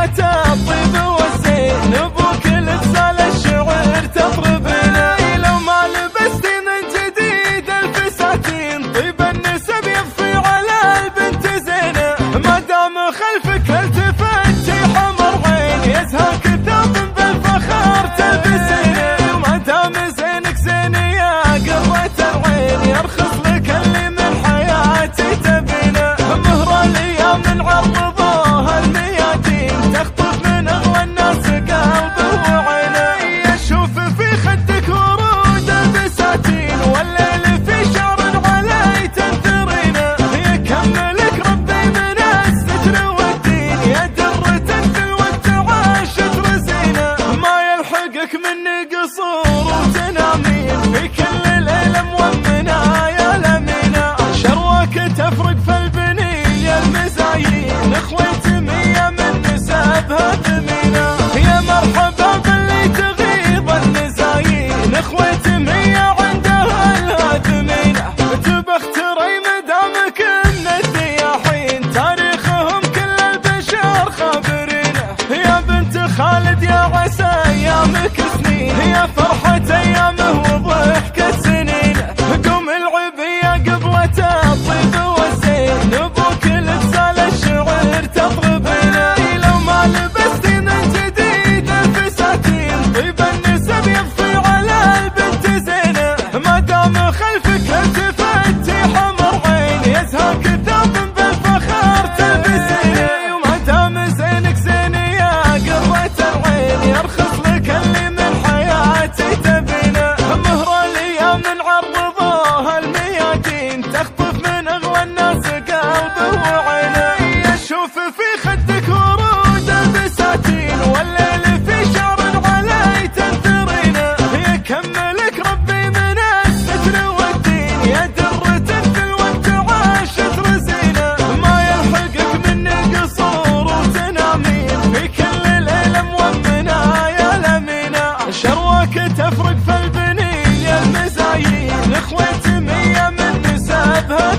قبلته الطيب والزين، ابوك لبسال الشعر تطربنا. لو ما لبستي من جديد الفساتين طيب النسب يضفي على البنت زينه. ما دام خلفك التفتي حمر عين يزهاك ثوب بالفخر تلبسينه. ما دام زينك زين يا قرة العين يرخص لك اللي من حياتي تبينه. مهر الايام من عرضوها الميادين تخطف من اغوى الناس قلبه وعينه. يشوف في خدك ورود البساتين والليل في شعر علي تنثرينه. يكملك ربي من الستر والدين يا درة في الود عاشت رزينه. ما يلحقك مني قصور وتنامين في كل ليلة مؤمنة يا لمينة. شروك تفرق في البنية المزايين اخوة مية من نسبها ثمينة. يا مرحبا باللي تغيظ النزايين اخوة مية عندها الهاثمينة. تبختري مدامك ان الدياحين تاريخهم كل البشر خابرينه. يا بنت خالد يا عسى ايامك سنين يا فرحة ايامه وضحكة سنينه. قوم العبية قبلته الطيب والزين ابوك لبسال الشعر تطربنا. لو ما لبستي من جديد الفساتين طيب النسب يضفي على البنت زينه. ما دام خلفك التفتي حمر عين يزهاك ثوب بالفخر تلبسينه. وما دام زينك زين يا قرة العين يرخص لك اللي من حياتي تبينه. مهر الايام من عرضوها الميادين تخطف من اغوى الناس قلبه وعينه. يشوف في خدك ورود البساتين والليل في شعر علي تنثرينه. يكملك ربي من الستر والدين يا درة في الود عاشت رزينه. ما يلحقك مني قصور وتنامين في كل ليلة مؤمنة يا لمينة. شروك تفرق في البنية المزايين اخوة مية من نسبها